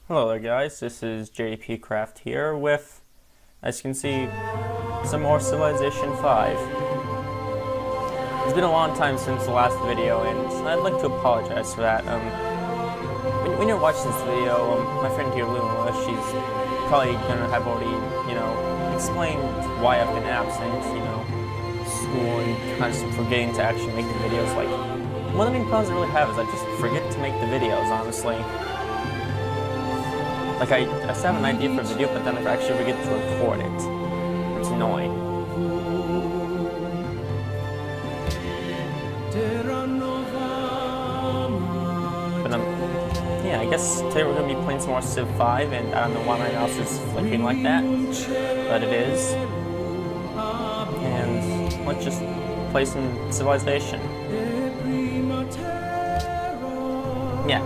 Hello there guys, this is JP Craft here with, as you can see, some more Civilization V. It's been a long time since the last video and I'd like to apologize for that. When you're watching this video, my friend here Lunala, she's probably gonna have already, explained why I've been absent, school and kind of forgetting to actually make the videos. Like, one of the main problems I really have is I just forget to make the videos, honestly. Like, I still have an idea for a video, but then I actually forget to record it. It's annoying. But yeah, I guess today we're going to be playing some more Civ V, and I don't know why my mouse is flickering like that, but it is. And let's just play some Civilization. Yeah.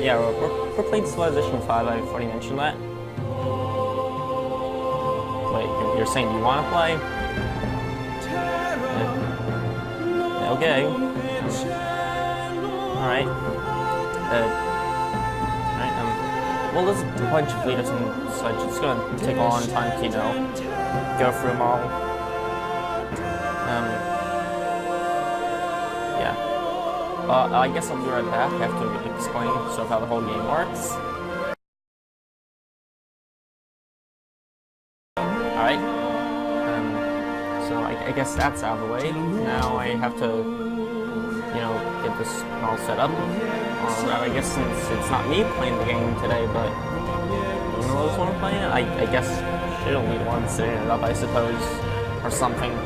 Yeah, we're playing Civilization V, I've already mentioned that. Wait, you're saying you want to play? Yeah. Okay. Alright. Well, there's a bunch of leaders and such. It's gonna take a long time to, go through them all. Yeah. I guess I'll be right back. I have to explain sort of how the whole game works. Alright. So I guess that's out of the way. Now I have to, get this all set up. I guess since it's not me playing the game today, but Lunala's one playing it, I guess she'll be the one setting it up, I suppose, or something.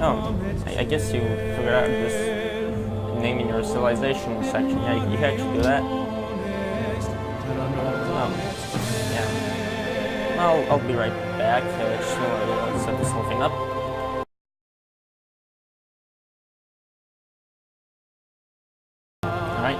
Oh, I guess you figured out this naming your civilization section. Yeah, you can actually do that. Oh, yeah. I'll be right back. I just want to set this whole thing up. Alright.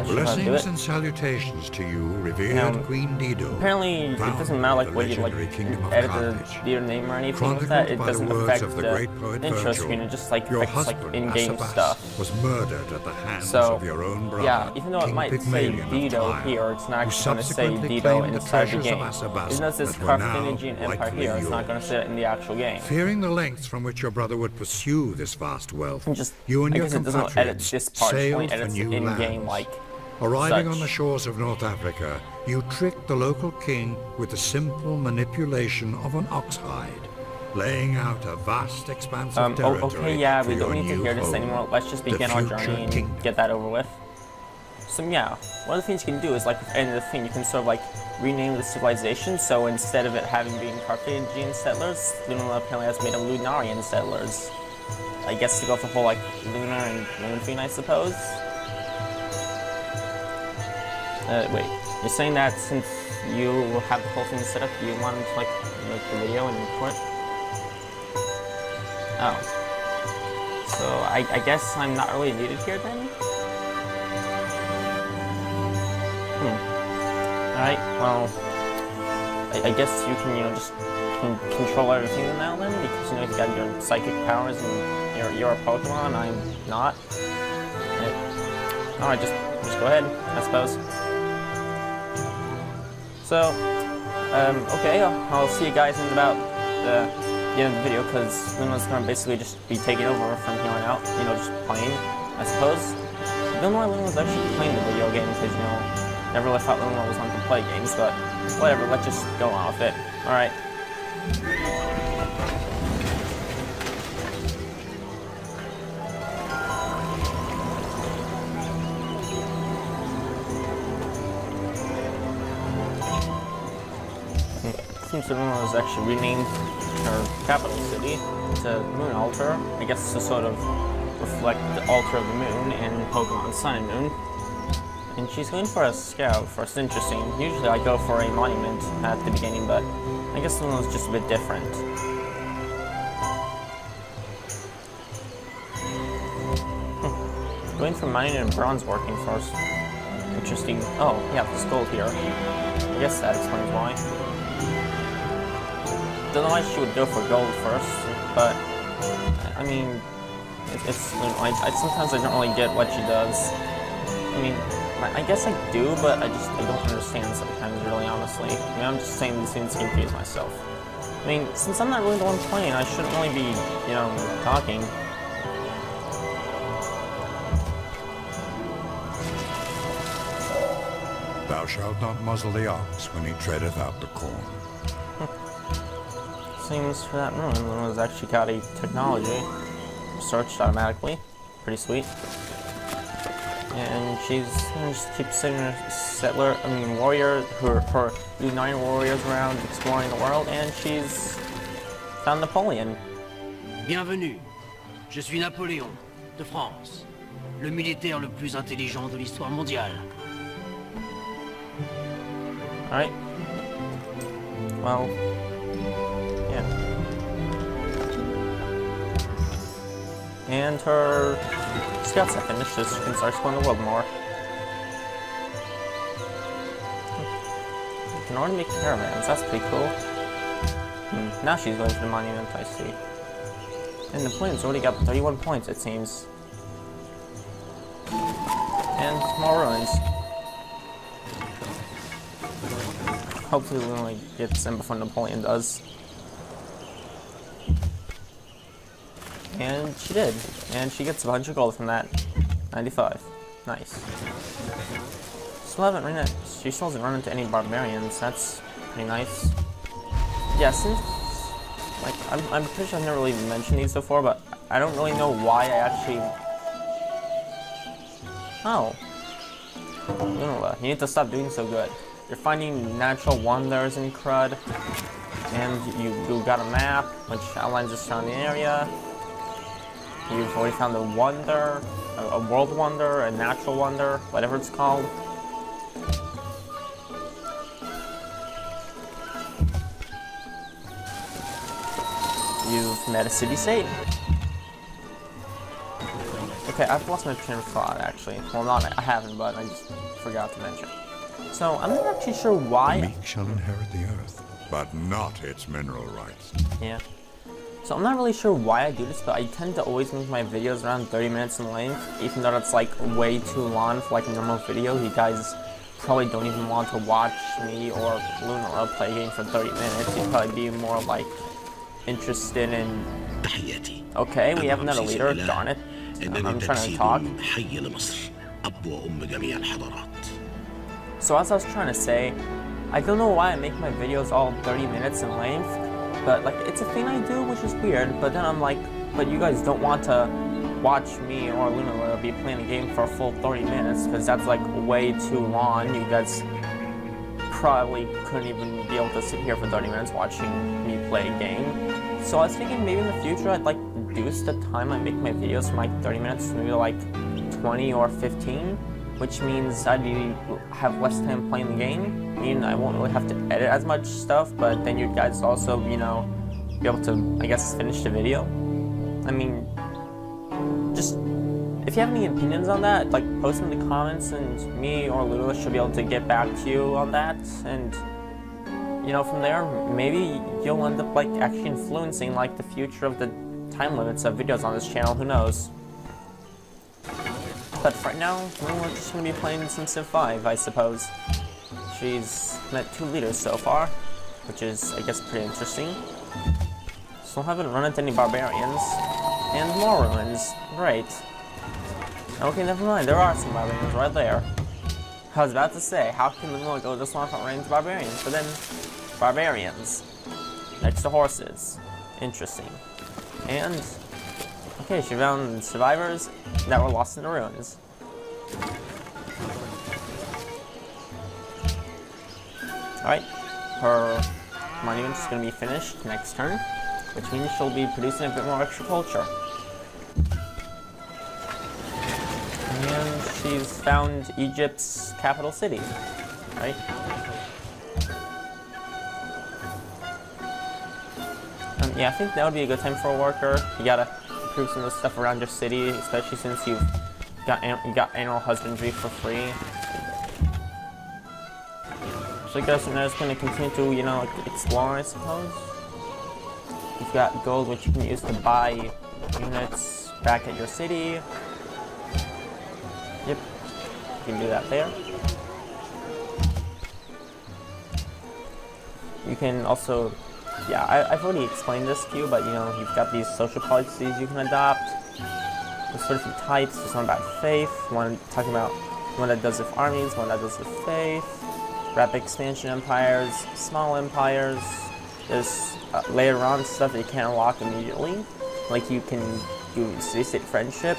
Blessings and salutations to you, revered Queen Dido. Apparently, it doesn't matter like what you edit the Dido name or anything like that. It doesn't affect the intro screen. It just affects in-game stuff. Was murdered at the hands of your own brother, yeah, even though it might say Dido here, it's not actually going to say Dido inside the game. Even though it says Carthaginian Empire here, it's not going to say it in the actual game. Fearing the lengths from which your brother would pursue this vast wealth, you and your compatriots sailed for new lands. Arriving on the shores of North Africa, you tricked the local king with the simple manipulation of an ox hide, laying out a vast expanse of territory. Okay, yeah, we don't need to hear this anymore. Let's just begin our journey and get that over with. So yeah, one of the things you can do is at the end of the thing, you can sort of rename the civilization. So instead of it having being Carthaginian settlers, Lunala apparently has made them Lunarian settlers. I guess to go for the whole lunar and moon thing, I suppose. Wait, you're saying that since you have the whole thing set up, you wanted to make the video and record? Oh. So I guess I'm not really needed here then? Alright, well, I guess you can, just control everything now then, because, you got your psychic powers and you're a Pokemon, I'm not. Alright, just go ahead, I suppose. So, okay, I'll see you guys in about the end of the video, because Lunala's going to basically just be taking over from here on out, just playing, I suppose. I don't know why Lunala's actually playing the video game, because, never really thought Lunala was one to play games, but whatever, let's just go on with it. Alright. Seems Lunala was actually renamed her capital city to Moon Altar. I guess to sort of reflect the altar of the moon in Pokemon Sun and Moon. And she's going for a scout first. Interesting. Usually I go for a monument at the beginning, but I guess this one was just a bit different. Going for monument and bronze working first. Interesting. Oh, yeah, there's gold here. I guess that explains why. Don't know why she would go for gold first, but I mean, it's you know, sometimes I don't really get what she does. I mean, I guess I do, but I don't understand sometimes, really, honestly. I mean, I'm just saying these things to confuse myself. I mean, since I'm not really the one playing, I shouldn't really be, you know, talking. Thou shalt not muzzle the ox when he treadeth out the corn. Seems for that ruin, Luna's actually got a technology searched automatically. Pretty sweet. And she's gonna just keep sending her warrior, her Lunala warriors around exploring the world, and she's found Napoleon. Bienvenue. Je suis Napoléon, de France, le militaire le plus intelligent de l'histoire mondiale. Alright. Well, yeah. And her scouts have finished, so she can start exploring the world more. You can already make caravans, that's pretty cool. Now she's going to the monument, I see. And Napoleon's already got 31 points, it seems. And more ruins. Hopefully Lunala gets in before Napoleon does. And she did. And she gets a bunch of gold from that. 95. Nice. She still hasn't run into any barbarians. That's pretty nice. Yeah, since like I'm pretty sure I've never really mentioned these before, but I don't really know why I actually. Oh. Lunala, you need to stop doing so good. You're finding natural wonders in crud, and you got a map which outlines the surrounding area. You've already found a wonder, a world wonder, a natural wonder, whatever it's called. You've met a city saint. Okay, I've lost my train of thought actually. Well, I haven't, but I just forgot to mention. So, I'm not actually sure why. The meek shall inherit the earth, but not its mineral rights. Yeah. So, I'm not really sure why I do this, but I tend to always make my videos around 30 minutes in length, even though that's like way too long for like a normal video. You guys probably don't even want to watch me or Lunala play a game for 30 minutes. You'd probably be more like interested in. Okay, we have another leader, darn it. I'm trying to talk. So as I was trying to say, I don't know why I make my videos all 30 minutes in length, but like it's a thing I do, which is weird, but then I'm like, but you guys don't want to watch me or Lunala be playing a game for a full 30 minutes, because that's like way too long. You guys probably couldn't even be able to sit here for 30 minutes watching me play a game. So I was thinking maybe in the future I'd like reduce the time I make my videos from like 30 minutes to maybe like 20 or 15. Which means I'd have less time playing the game. I mean, I won't really have to edit as much stuff, but then you guys also, you know, be able to, I guess, finish the video. I mean, just, if you have any opinions on that, like, post them in the comments, and me or Lunala should be able to get back to you on that, and, you know, from there, maybe you'll end up, like, actually influencing, like, the future of the time limits of videos on this channel, who knows. But for right now, we're just going to be playing some Civ V, I suppose. She's met 2 leaders so far, which is, I guess, pretty interesting. Still haven't run into any barbarians. And more ruins. Great. Okay, never mind, there are some barbarians right there. I was about to say, how can Lunala go this long without running into barbarians? But then, barbarians. Next to horses. Interesting. And okay, she found survivors that were lost in the ruins. Alright, her monument's gonna be finished next turn, which means she'll be producing a bit more extra culture. And she's found Egypt's capital city, right? Yeah, I think that would be a good time for a worker. You gotta improve some of the stuff around your city, especially since you got animal husbandry for free. So I guess I'm just gonna continue to, you know, explore, I suppose. You've got gold, which you can use to buy units back at your city. Yep, you can do that there. You can also, yeah, I've already explained this to you, but you know, you've got these social policies you can adopt. There's sort of different types. There's one about faith, one talking about one that does with armies, one that does with faith, rapid expansion empires, small empires. There's later on stuff that you can't unlock immediately. Like you can do city-state friendship,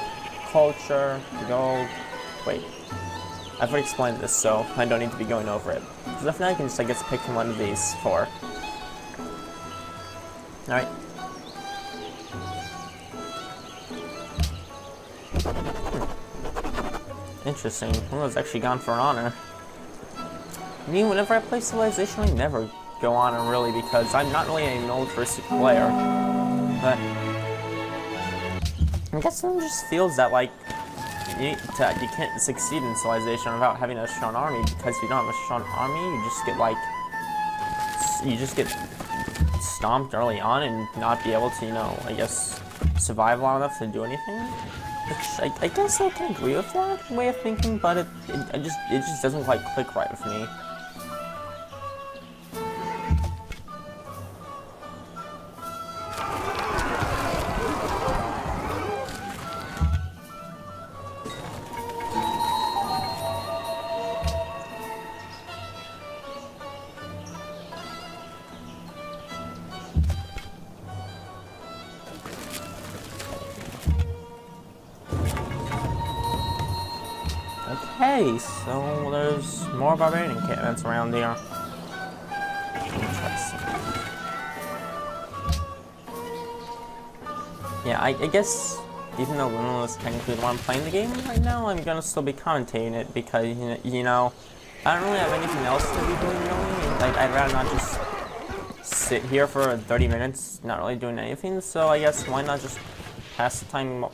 culture, gold. Wait, I've already explained this, so I don't need to be going over it. Because if not, I can just, I guess, pick from one of these four. Alright. Interesting. One was actually gone for an honor. I mean, whenever I play Civilization, I never go honor really because I'm not really a militaristic player. But I guess it just feels that like you can't succeed in Civilization without having a strong army, because if you don't have a strong army, you just get stomped early on and not be able to, you know, I guess survive long enough to do anything. Which I guess I can agree with that way of thinking, but it just doesn't quite click right with me. Okay, so there's more barbarian encampments around here. Interesting. Yeah, I guess even though Lunala is technically the one playing the game right now, I'm gonna still be commentating it because you know I don't really have anything else to be doing really. I'd rather not just sit here for 30 minutes not really doing anything. So I guess why not just pass the time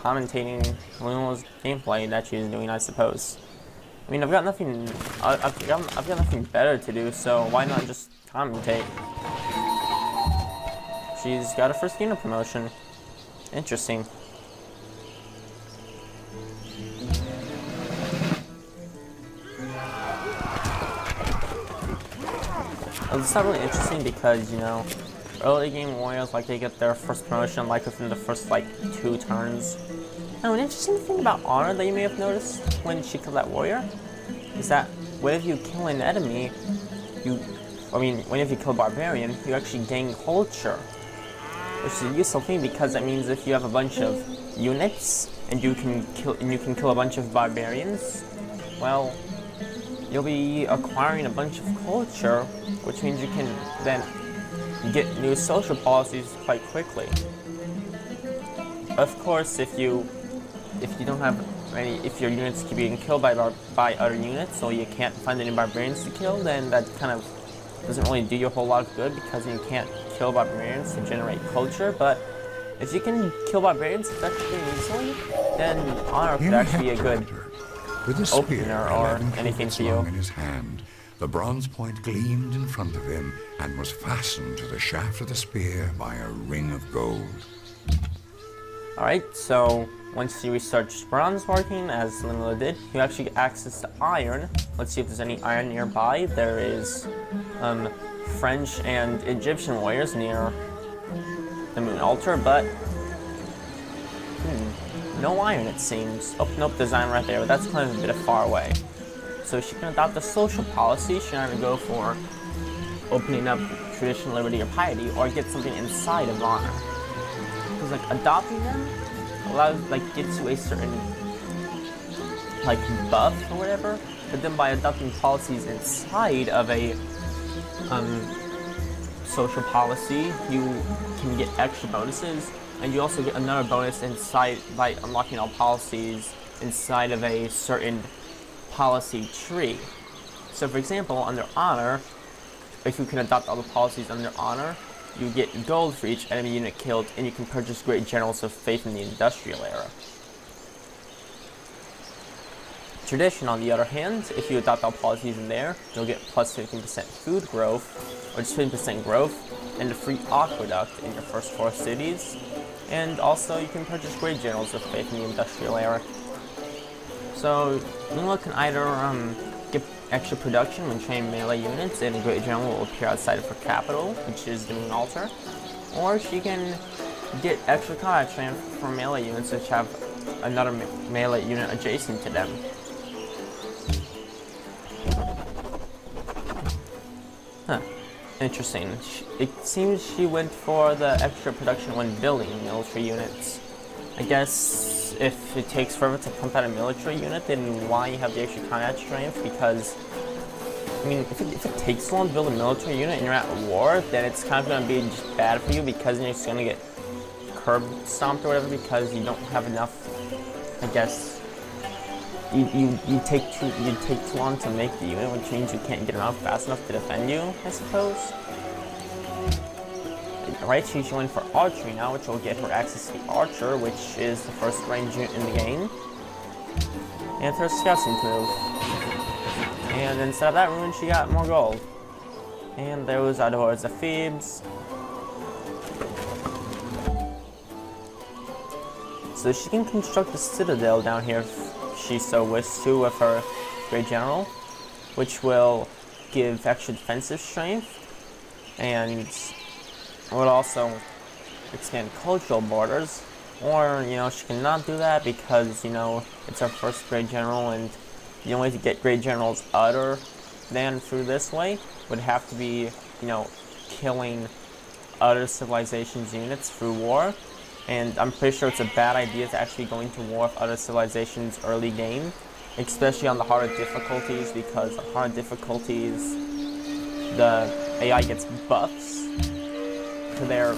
commentating Lunala's gameplay that she's doing, I suppose. I mean, I've got nothing better to do, so why not just commentate? She's got a first unit promotion. Interesting. Well, it's not really interesting because, you know, early game warriors, like, they get their first promotion, like, within the first, like, 2 turns. Now, an interesting thing about honor that you may have noticed when she killed that warrior is that whenever you kill an enemy, whenever you kill a barbarian, you actually gain culture. Which is a useful thing because that means if you have a bunch of units and you can kill a bunch of barbarians, well, you'll be acquiring a bunch of culture, which means you can then get new social policies quite quickly. Of course, if you don't have if your units keep being killed by other units, so you can't find any barbarians to kill, then that kind of doesn't really do you a whole lot of good because you can't kill barbarians to generate culture. But if you can kill barbarians effectively and easily, then honor could actually be a good opener or anything for you. In his hand, the bronze point gleamed in front of him and was fastened to the shaft of the spear by a ring of gold. Alright, so once you research bronze working, as Lunala did, you actually get access to iron. Let's see if there's any iron nearby. There is French and Egyptian warriors near the moon altar, but no iron it seems. Oh, nope, there's iron right there, but that's kind of a bit far away. So she can adopt a social policy. She can either go for opening up tradition, liberty, or piety, or get something inside of honor. Because like adopting them gets you a certain like buff or whatever, but then by adopting policies inside of a social policy, you can get extra bonuses, and you also get another bonus inside by unlocking all policies inside of a certain policy tree. So for example, under honor, if you can adopt all the policies under honor, you get gold for each enemy unit killed, and you can purchase great generals of faith in the industrial era. Tradition, on the other hand, if you adopt all policies in there, you'll get plus 15% food growth, or just 15% growth, and a free aqueduct in your first 4 cities. And also, you can purchase great generals of faith in the industrial era. So, Lunala can either get extra production when training melee units, and a great general will appear outside of her capital, which is the Moon Altar, or she can get extra combat training for melee units which have another melee unit adjacent to them. Huh. Interesting. It seems she went for the extra production when building military units. I guess if it takes forever to pump out a military unit, then why you have the extra combat strength? Because, I mean, if it takes long to build a military unit and you're at war, then it's kind of going to be just bad for you, because you're just going to get curb stomped or whatever because you don't have enough, I guess. You take too long to make the unit, which means you can't get enough fast enough to defend you, I suppose. Right, she's going for archery now, which will get her access to the archer, which is the first range unit in the game. And her scouting move. And instead of that rune, she got more gold. And there was Outdoors of Thebes. So she can construct a citadel down here if she so wishes to with her Great General, which will give extra defensive strength, and would also expand cultural borders. Or, you know, she cannot do that because, you know, it's her first Great General, and the only way to get Great Generals other than through this way would have to be, you know, killing other civilizations' units through war. And I'm pretty sure it's a bad idea to actually go into war with other civilizations early game, especially on the harder difficulties, because on harder difficulties, the AI gets buffs to their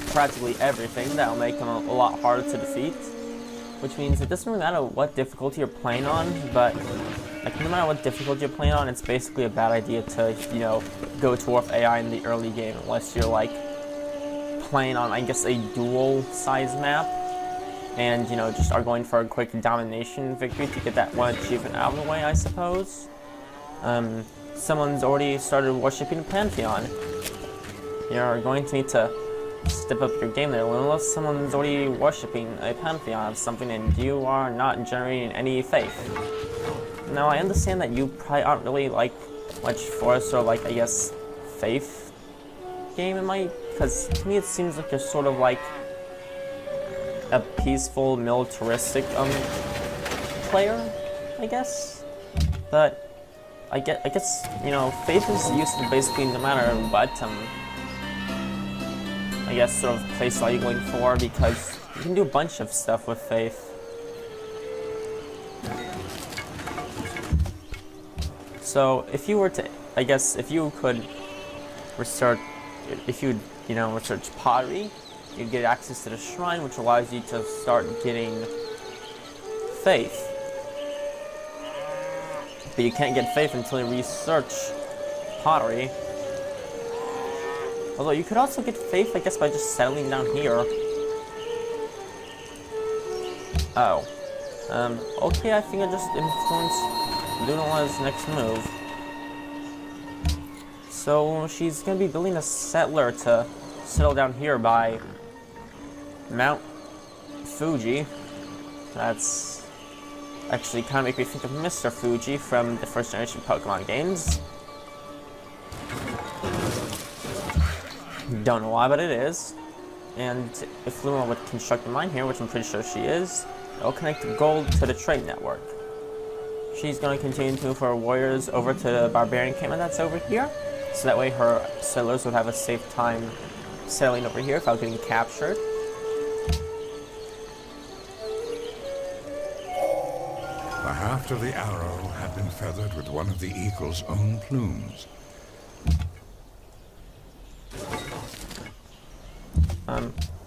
practically everything that'll make them a lot harder to defeat. Which means it doesn't really matter what difficulty you're playing on, but like no matter what difficulty you're playing on, it's basically a bad idea to, you know, go to war with AI in the early game unless you're like playing on, I guess, a dual size map, and, you know, just are going for a quick domination victory to get that one achievement out of the way, I suppose. Someone's already started worshipping a Pantheon. You're going to need to step up your game there, unless someone's already worshipping a Pantheon of something and you are not generating any faith. Now, I understand that you probably aren't really like much Forest or, like, I guess, faith game in my, because to me it seems like you're sort of like a peaceful militaristic player, I guess. But I guess you know, faith is useful basically no matter what I guess sort of playstyle you're going for, because you can do a bunch of stuff with faith. So if you were to, I guess if you could research pottery, you'd get access to the shrine, which allows you to start getting faith. But you can't get faith until you research pottery. Although you could also get faith, I guess, by just settling down here. Oh. Okay, I think I just influenced Lunala's next move. So she's going to be building a settler to settle down here by Mount Fuji. That's actually kind of make me think of Mr. Fuji from the first generation Pokemon games. Don't know why, but it is. And if Lunala would construct a mine here, which I'm pretty sure she is, it'll connect gold to the trade network. She's going to continue to move her warriors over to the barbarian encampment that's over here, so that way her settlers would have a safe time sailing over here without getting captured. The haft of the arrow had been feathered with one of the eagle's own plumes.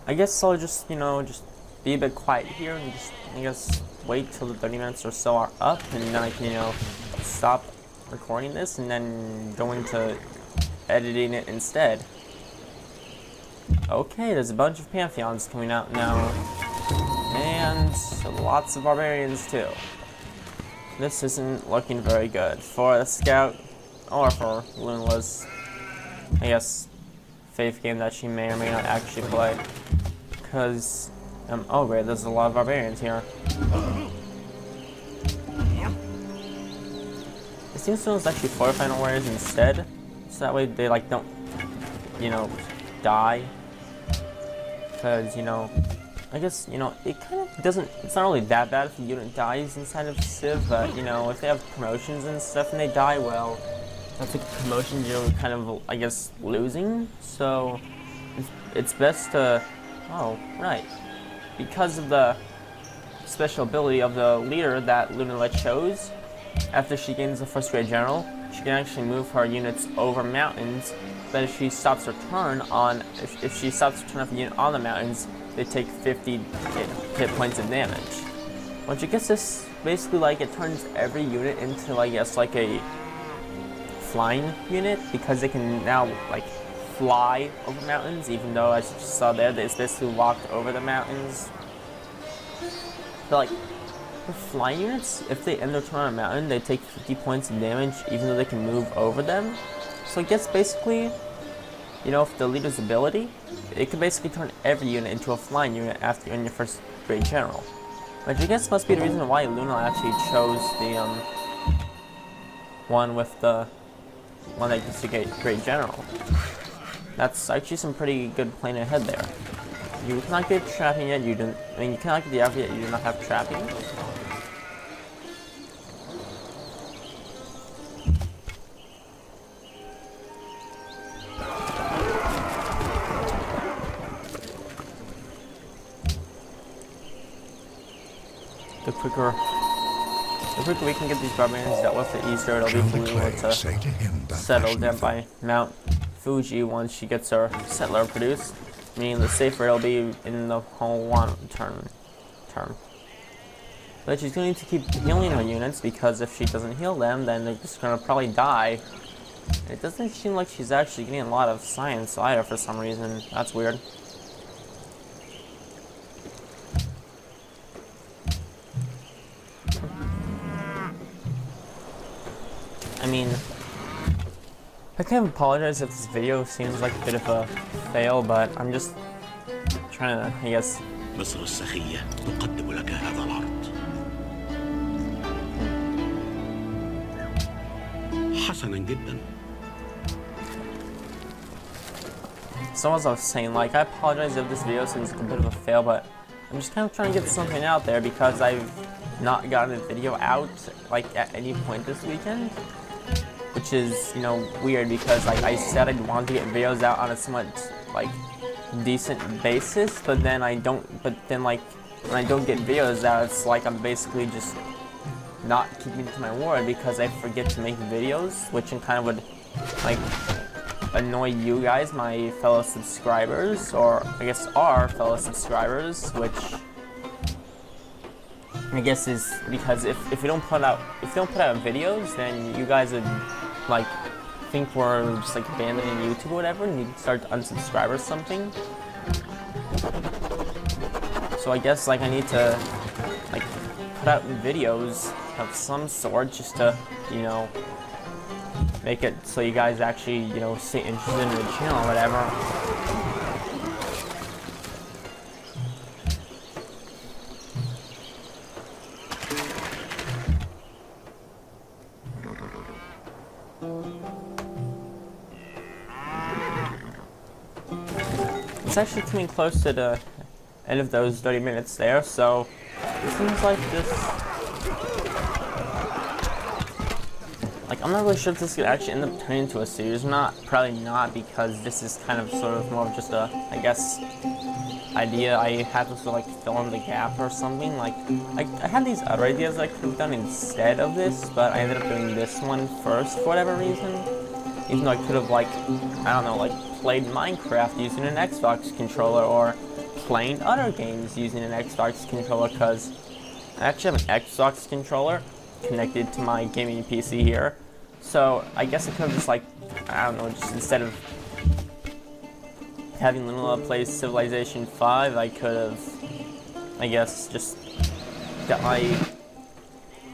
I guess I'll just, you know, just be a bit quiet here and just, I guess, wait till the 30 minutes or so are up, and then I can, you know, stop recording this and then go into editing it instead. Okay, there's a bunch of Pantheons coming out now, and lots of Barbarians too. This isn't looking very good for a Scout, or for Lunala's, I guess, faith game that she may or may not actually play. Because, oh great, there's a lot of Barbarians here. It seems to us actually fortifying warriors instead, so that way they, like, don't, you know, die. Because, you know, I guess, you know, it kind of doesn't, it's not really that bad if the unit dies inside of Civ, but, you know, if they have promotions and stuff and they die, well, that's a promotion you're kind of, I guess, losing. So, it's best to, oh, right, because of the special ability of the leader that Lunala chose, after she gains the first grade general, she can actually move her units over mountains, but if she stops her turn on, if she stops her turn of a unit on the mountains, they take 50 hit points of damage. Which I guess this basically, like, it turns every unit into, I guess, like a flying unit, because they can now, like, fly over mountains, even though, as you just saw there, they basically walked over the mountains. But, like, for flying units, if they end their turn on a mountain, they take 50 points of damage, even though they can move over them. So I guess basically, you know, if the leader's ability, it can basically turn every unit into a flying unit after you're in your first grade general. Which I guess must be the reason why Lunala actually chose the one with the one that gets to get grade general. That's actually some pretty good planning ahead there. You cannot get trapping yet, you didn't, I mean, you cannot get the outfit yet, you do not have trapping. The quicker we can get these barbarians dealt with, the easier it'll be for Lunala to settle down by Mount Fuji once she gets her settler produced. Meaning the safer it'll be in the whole term. But she's going to keep healing her units, because if she doesn't heal them, then they're just going to probably die. And it doesn't seem like she's actually getting a lot of science either for some reason. That's weird. I mean, I kind of apologize if this video seems like a bit of a fail, but I'm just trying to, I guess. مصر السخية تقدم لك هذا العرض. حسنا جدا. So as I was saying, like, I apologize if this video seems like a bit of a fail, but I'm just kind of trying to get something out there, because I've not gotten a video out, like, at any point this weekend. Which is, you know, weird, because, like, I said I'd want to get videos out on a somewhat, like, decent basis, but then I don't, like, when I don't get videos out, it's like I'm basically just not keeping to my word, because I forget to make videos, which kind of would, like, annoy you guys, my fellow subscribers, or I guess our fellow subscribers, which I guess is because if you don't put out videos, then you guys would, like, think we're just, like, abandoning YouTube or whatever, and you'd start to unsubscribe or something. So I guess, like, I need to, like, put out videos of some sort, just to, you know, make it so you guys actually, you know, stay interested in the channel or whatever. It's actually coming close to the end of those 30 minutes there, so it seems like this, like, I'm not really sure if this could actually end up turning into a series or not. Probably not, because this is kind of sort of more of just a, I guess, idea I had to sort of, like, fill in the gap or something. Like, I had these other ideas I could have done instead of this, but I ended up doing this one first for whatever reason. Even though I could have, like, I don't know, like, played Minecraft using an Xbox controller, or playing other games using an Xbox controller, because I actually have an Xbox controller connected to my gaming PC here. So I guess I could have just, like, I don't know, just instead of having Lunala play Civilization V, I could have, I guess, just got my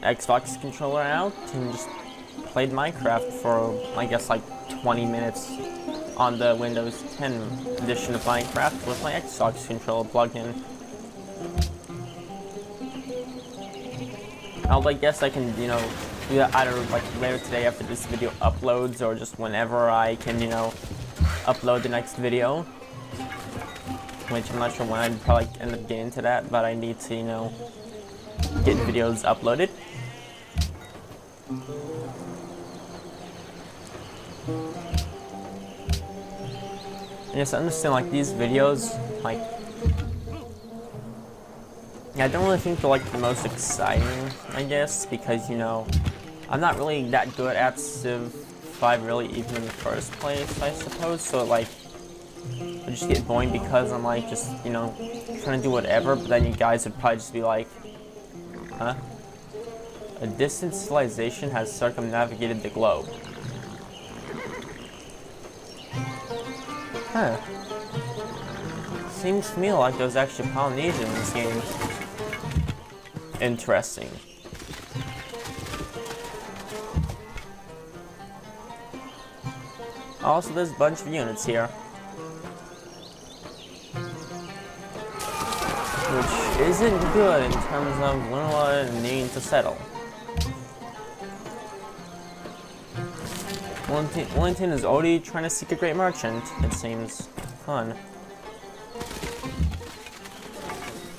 Xbox controller out and just played Minecraft for, I guess, like 20 minutes on the Windows 10 edition of Minecraft with my Xbox controller plugged in. I guess I can, you know, do that either like later today after this video uploads, or just whenever I can, you know, upload the next video. Which I'm not sure when I'd probably end up getting to that, but I need to, you know, get videos uploaded. And just understand, like, these videos, like, I don't really think they're, like, the most exciting, I guess, because, you know, I'm not really that good at Civ 5 really even in the first place, I suppose, so, like, I just get boring because I'm, like, just, you know, trying to do whatever, but then you guys would probably just be like, huh? A distant civilization has circumnavigated the globe. Huh. Seems to me like there's actually Polynesian in this game. Interesting. Also, there's a bunch of units here. Which isn't good in terms of Lunala needing to settle. Wellington is already trying to seek a great merchant. It seems fun.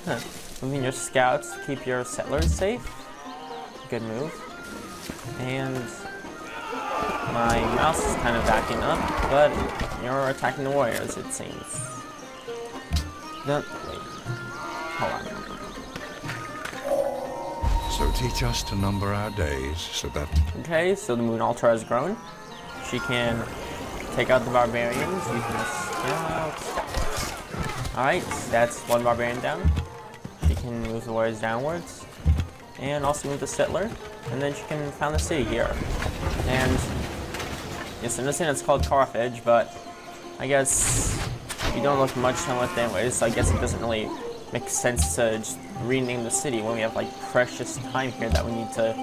Huh. Moving your scouts to keep your settlers safe. Good move. And my mouse is kind of backing up, but you're attacking the warriors, it seems. No, wait. Hold on. So teach us to number our days so that... Okay, so the moon altar has grown. She can take out the barbarians using the scouts. Alright, that's one barbarian down. She can move the warriors downwards. And also move the settler. And then she can found the city here. And yes, I understand it's called Carthage, but I guess you don't look much time with it anyways, so I guess it doesn't really make sense to just rename the city when we have, like, precious time here that we need to,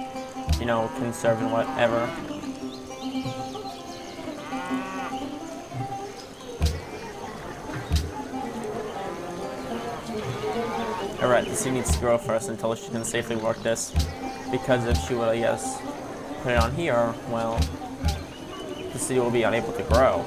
you know, conserve and whatever. Alright, the city needs to grow first until she can safely work this, because if she would, I guess, put it on here, well, the city will be unable to grow.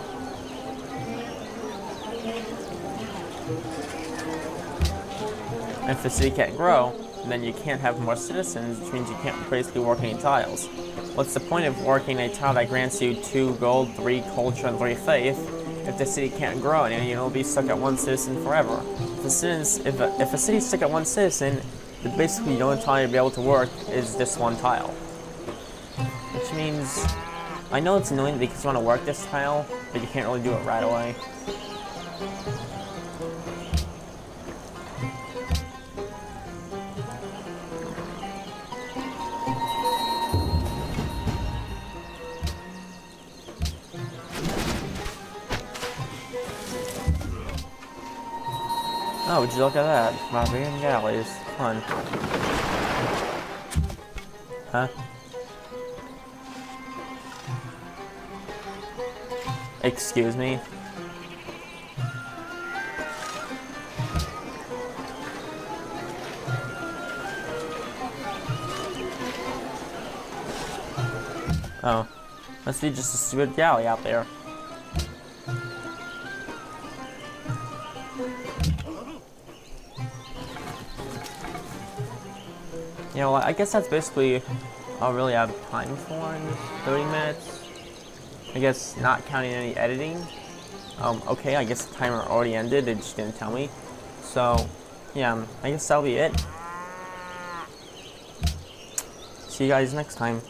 If the city can't grow, then you can't have more citizens, which means you can't basically work any tiles. What's the point of working a tile that grants you 2 gold, 3 culture, and 3 faith if the city can't grow and you'll be stuck at 1 citizen forever? If a city's stuck at 1 citizen, then basically the only tile you'll be able to work is this 1 tile. Which means, I know it's annoying because you want to work this tile, but you can't really do it right away. Oh, would you look at that? Barbarian galleys. Fun. Huh? Excuse me? Oh. Must be just a stupid galley out there. You know, I guess that's basically all I really have time for in 30 minutes. I guess not counting any editing. Okay, I guess the timer already ended, it just didn't tell me. So, yeah, I guess that'll be it. See you guys next time.